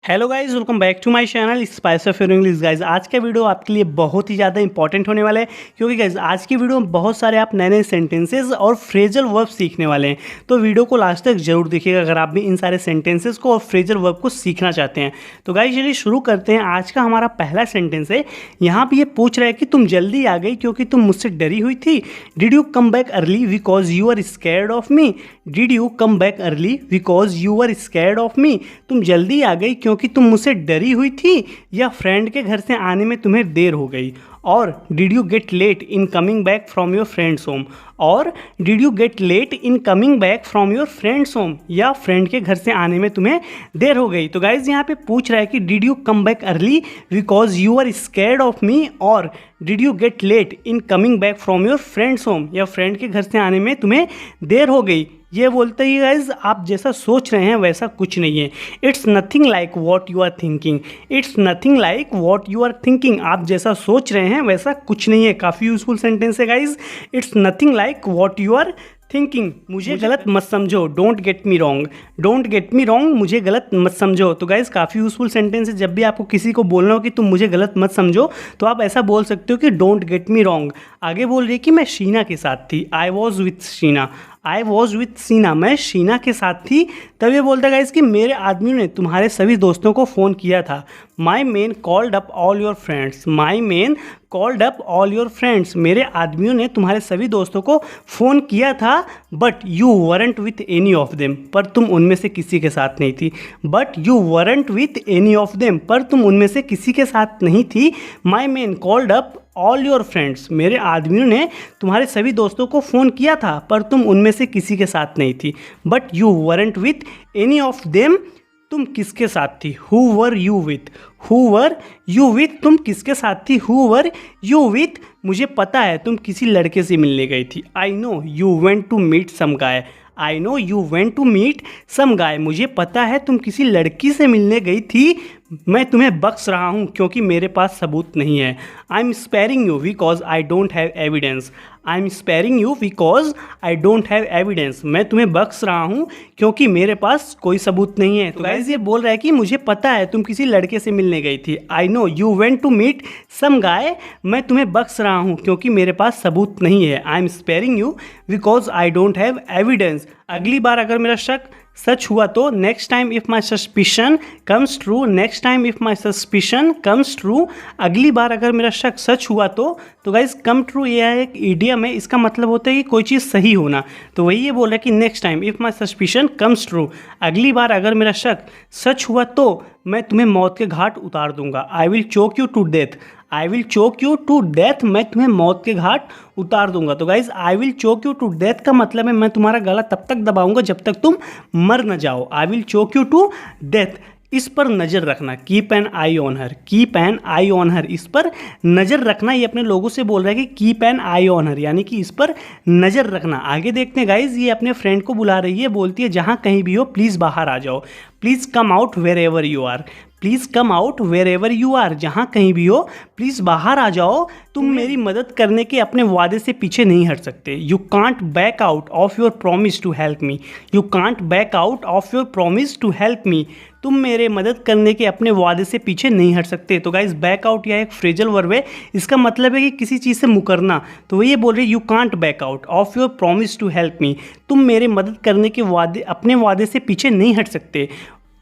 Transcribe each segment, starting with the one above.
Hello guys, welcome back to my channel spice of English. Guys आज का video आपके लिए बहुत ही ज़्यादा इंपॉर्टेंट होने वाला है, क्योंकि गाइस आज की वीडियो में बहुत सारे आप नए नए सेंटेंसेस और फ्रेजल वर्ब सीखने वाले हैं। तो वीडियो को लास्ट तक जरूर देखिएगा अगर आप भी इन सारे सेंटेंसेस को और फ्रेजल वर्ब को सीखना चाहते हैं। तो गाइस चलिए शुरू करते हैं। आज का हमारा पहला सेंटेंस है। यहाँ पर ये पूछ रहा है कि तुम जल्दी आ गई क्योंकि तुम मुझसे डरी हुई थी। Did you come back early because you are scared of me. Did you come back early because you are scared of me. तुम जल्दी आ गई क्योंकि तुम मुझसे डरी हुई थी या फ्रेंड के घर से आने में तुम्हें देर हो गई। और did you get late in coming back from your friends home. और did you get late in coming back from your friends home, या फ्रेंड के घर से आने में तुम्हें देर हो गई। तो गाइज यहाँ पे पूछ रहा है कि did you come back early because you are scared of me, और did you get late in coming back from your friends home, या फ्रेंड के घर से आने में तुम्हें देर हो गई। ये बोलते ही गाइज आप जैसा सोच रहे हैं वैसा कुछ नहीं है। It's nothing like what you are thinking. It's nothing like what you are thinking. आप जैसा सोच रहे हैं वैसा कुछ नहीं है। काफ़ी यूजफुल सेंटेंस है guys. It's nothing like what you are thinking. मुझे गलत मत समझो। Don't get me wrong. Don't get me wrong, मुझे गलत मत समझो। तो गाइज काफ़ी यूजफुल सेंटेंस है। जब भी आपको किसी को बोलना हो कि तुम मुझे गलत मत समझो, तो आप ऐसा बोल सकते हो कि डोंट गेट मी रॉन्ग। आगे बोल रही है कि मैं शीना के साथ थी। I was with Sheena. I was with Sheena, मैं शीना के साथ थी। तब ये बोलता गाइस कि मेरे आदमियों ने तुम्हारे सभी दोस्तों को फ़ोन किया था। My main called up all your friends. My main called up all your friends, मेरे आदमियों ने तुम्हारे सभी दोस्तों को फ़ोन किया था। But you weren't with any of them, पर तुम उनमें से किसी के साथ नहीं थी। But you weren't with any of them, पर तुम उनमें से किसी के साथ नहीं थी। My main called up all your friends, मेरे आदमियों ने तुम्हारे सभी दोस्तों को फ़ोन किया था पर तुम उनमें से किसी के साथ नहीं थी। But you weren't with any of them, तुम किसके साथ थी। Who were you with. Who were you with, तुम किसके साथ थी। हु वर यू विथ, मुझे पता है तुम किसी लड़के से मिलने गई थी। I know you went to meet some guy. I know you went to meet some guy, मुझे पता है तुम किसी लड़की से मिलने गई थी। मैं तुम्हें बख्श रहा हूँ क्योंकि मेरे पास सबूत नहीं है। I am sparing you because I don't have evidence. I am sparing you because I don't have evidence, मैं तुम्हें बख्श रहा हूँ क्योंकि मेरे पास कोई सबूत नहीं है। तो गाइस ये बोल रहा है कि मुझे पता है तुम किसी लड़के से मिलने गई थी। I know you went to meet some guy, मैं तुम्हें बख्श रहा हूँ क्योंकि मेरे पास सबूत नहीं है। I am sparing you because I don't have evidence. अगली बार अगर मेरा शक सच हुआ तो, next time if my suspicion comes true. Next time if my suspicion comes true, अगली बार अगर मेरा शक सच हुआ तो गाइज कम ट्रू यह एक इडियम है। इसका मतलब होता है कि कोई चीज़ सही होना। तो वही ये बोल रहा है कि next time if my suspicion comes true, अगली बार अगर मेरा शक सच हुआ तो मैं तुम्हें मौत के घाट उतार दूंगा। I will choke you to death. I will choke you to death, मैं तुम्हें मौत के घाट उतार दूंगा। तो guys I will choke you to death का मतलब है मैं तुम्हारा गला तब तक दबाऊंगा जब तक तुम मर न जाओ। I will choke you to death. इस पर नज़र रखना। Keep an eye on her. Keep an eye on her, इस पर नज़र रखना। ये अपने लोगों से बोल रहा है कि कीप एन आई ऑन हर, यानी कि इस पर नज़र रखना। आगे देखते हैं गाइज, ये अपने फ्रेंड को बुला रही है, बोलती है जहाँ कहीं भी हो प्लीज़ बाहर आ जाओ। Please come out wherever you are. Please come out wherever you are, जहाँ कहीं भी हो प्लीज़ बाहर आ जाओ। तुम मेरी मदद करने के अपने वादे से पीछे नहीं हट सकते। You can't back out of your promise to help me. You can't back out of your promise to help me, तुम मेरे मदद करने के अपने वादे से पीछे नहीं हट सकते। तो गाइस बैक आउट यह एक फ्रेजल वर्ब है। इसका मतलब है कि किसी चीज़ से मुकरना। तो वो ये बोल रहे you can't back out of your promise to help me, तुम मेरे मदद करने के वादे अपने वादे से पीछे नहीं हट सकते।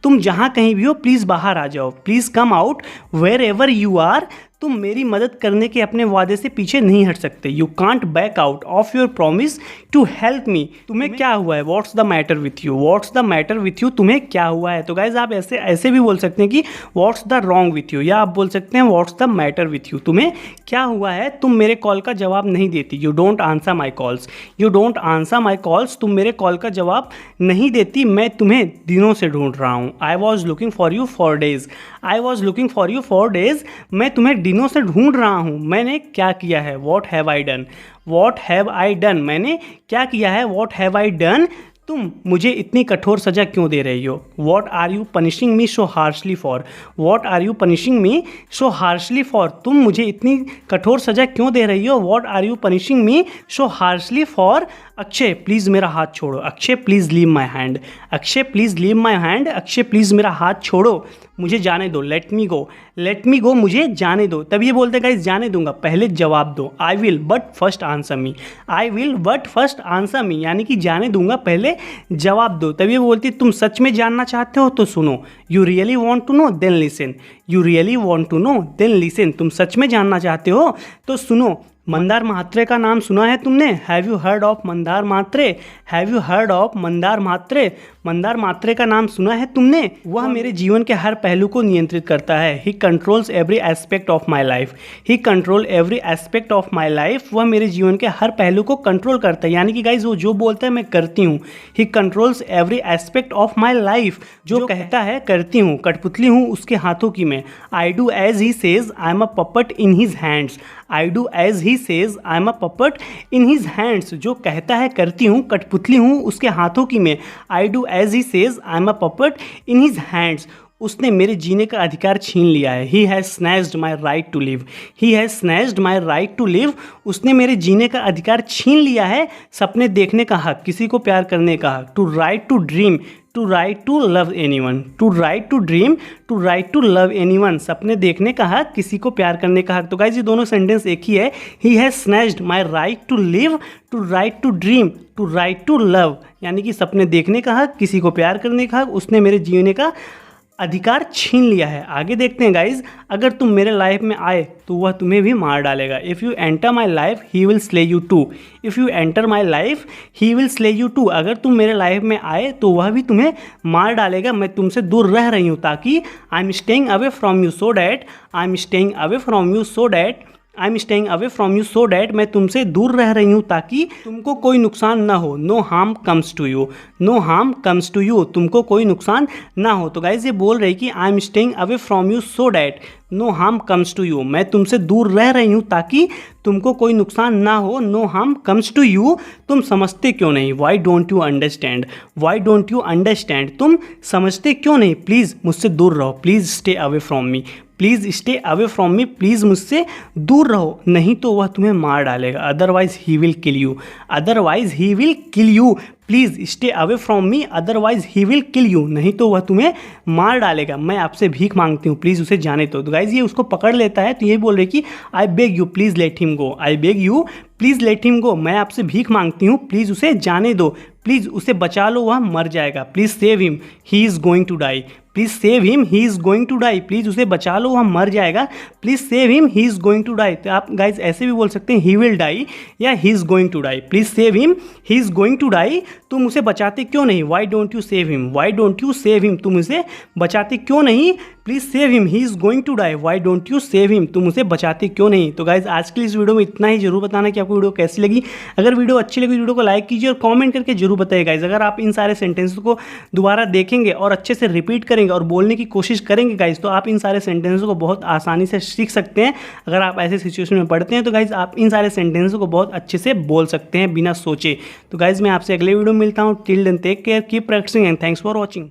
तुम जहाँ कहीं भी हो प्लीज़ बाहर आ जाओ। Please come out wherever you are, तुम मेरी मदद करने के अपने वादे से पीछे नहीं हट सकते। You can't back out of your promise to help me, तुम्हें क्या हुआ है। What's the matter with you. What's the matter with you, तुम्हें क्या हुआ है। तो गाइज आप ऐसे भी बोल सकते हैं कि what's the wrong with you, या आप बोल सकते हैं what's the matter with you, तुम्हें क्या हुआ है। तुम मेरे कॉल का जवाब नहीं देती। You don't answer my calls. You don't answer my calls, तुम मेरे कॉल का जवाब नहीं देती। मैं तुम्हें दिनों से ढूंढ रहा हूँ। I was looking for you for days. I was looking for you for days, मैं तुम्हें दिनों से ढूंढ रहा हूँ। मैंने क्या किया है। What have I done. What have I done, मैंने क्या किया है। वॉट हैव आई डन, तुम मुझे इतनी कठोर सज़ा क्यों दे रही हो। What are you punishing me so harshly for. What are you punishing me so harshly for, तुम मुझे इतनी कठोर सज़ा क्यों दे रही हो। What are you punishing me so harshly for. Akshay please मेरा हाथ छोड़ो। Akshay please leave my hand. Akshay please leave my hand, Akshay please मेरा हाथ छोड़ो। मुझे जाने दो, लेट मी गो मुझे जाने दो। तब ये बोलते गाइज जाने दूंगा, पहले जवाब दो, I will but first answer me, I will but first answer me, यानी कि जाने दूंगा पहले जवाब दो। तब ये बोलती तुम सच में जानना चाहते हो तो सुनो, you really want to know then listen, you really want to know then listen, तुम सच में जानना चाहते हो तो सुनो। मंदार म्हात्रे का नाम सुना है तुमने, have you heard of Mandar Mhatre, have you heard of Mandar Mhatre, Mandar Mhatre का नाम सुना है तुमने। वह मेरे जीवन के हर पहलू को नियंत्रित करता है, ही controls every aspect of my life, he control every aspect of my life, वह मेरे जीवन के हर पहलू को कंट्रोल करता है, यानी कि गाइज वो जो बोलता है मैं करती हूँ। ही controls every aspect of my life, जो कहता है करती हूँ, कठपुतली हूँ उसके हाथों की मैं। I do as he says I am a puppet in his hands, I do as he says I am a puppet in his hands, जो कहता है करती हूँ, कठपुतली हूँ उसके हाथों की मैं। I do as he says I am a puppet in his hands, उसने मेरे जीने का अधिकार छीन लिया है। He has snatched my right to live, he has snatched my right to live, उसने मेरे जीने का अधिकार छीन लिया है। सपने देखने का हक, किसी को प्यार करने का हक, to right to dream, to right to love anyone, to right to dream, to right to love anyone, सपने देखने का हक, किसी को प्यार करने का हक। तो गाइस ये दोनों सेंटेंस एक ही है। He has snatched my right to live, to right to dream, to right to love, यानी कि सपने देखने का हक, किसी को प्यार करने का हक, उसने मेरे जीने का अधिकार छीन लिया है। आगे देखते हैं गाइज, अगर तुम मेरे लाइफ में आए तो वह तुम्हें भी मार डालेगा। If you enter my life he will slay you too, if you enter my life he will slay you too, अगर तुम मेरे लाइफ में आए तो वह भी तुम्हें मार डालेगा। मैं तुमसे दूर रह रही हूँ ताकि आई am staying away from you so that, I am staying away from you so that, I am staying away from you so that, मैं तुमसे दूर रह रही हूँ ताकि तुमको कोई नुकसान ना हो। No harm comes to you, no harm comes to you, तुमको कोई नुकसान ना हो। तो गाइज ये बोल रही कि I am staying away from you so that no harm comes to you, मैं तुमसे दूर रह रही हूँ ताकि तुमको कोई नुकसान ना हो। No harm comes to you, तुम समझते क्यों नहीं। Why don't you understand, why don't you understand, तुम समझते क्यों नहीं। प्लीज़ मुझसे दूर रहो, please stay away from me, please stay away from me, please मुझसे दूर रहो, नहीं तो वह तुम्हें मार डालेगा। Otherwise he will kill you, otherwise he will kill you, please stay away from me, otherwise he will kill you, नहीं तो वह तुम्हें मार डालेगा। मैं आपसे भीख मांगती हूँ, प्लीज़ उसे जाने दो। तो गाइज ये उसको पकड़ लेता है, तो ये बोल रही कि I beg you please let him go, I beg you please let him go, मैं आपसे भीख मांगती हूँ, प्लीज़ उसे जाने दो, प्लीज़ उसे बचा लो, वह मर जाएगा। Please save him, he is going to die, please save him, he is going to die, please उसे बचा लो, वह मर जाएगा। Please save him, he is going to die, तो आप गाइज ऐसे भी बोल सकते हैं ही विल डाई या he is going to die. Please save him, he is going to die, तुम उसे बचाते क्यों नहीं। Why don't you save him, why don't you save him, तुम उसे बचाते क्यों नहीं। Please save him, he is going to die, why don't you save him, तुम उसे बचाते क्यों नहीं। तो गाइज आज के लिए इस वीडियो में इतना ही। जरूर बताना कि आपको वीडियो कैसी लगी। अगर वीडियो अच्छी लगी वीडियो को लाइक कीजिए और कमेंट करके जरूर बताइए गाइज। अगर आप इन सारे सेंटेंस को दोबारा देखेंगे और अच्छे से रिपीट करेंगे और बोलने की कोशिश करेंगे गाइज, तो आप इन सारे सेंटेंसों को बहुत आसानी से सीख सकते हैं। अगर आप ऐसे सिचुएशन में पढ़ते हैं तो गाइज आप इन सारे सेंटेंसों को बहुत अच्छे से बोल सकते हैं बिना सोचे। तो गाइज मैं आपसे अगले वीडियो में मिलता हूँ। Till then take care, keep practicing and thanks for watching.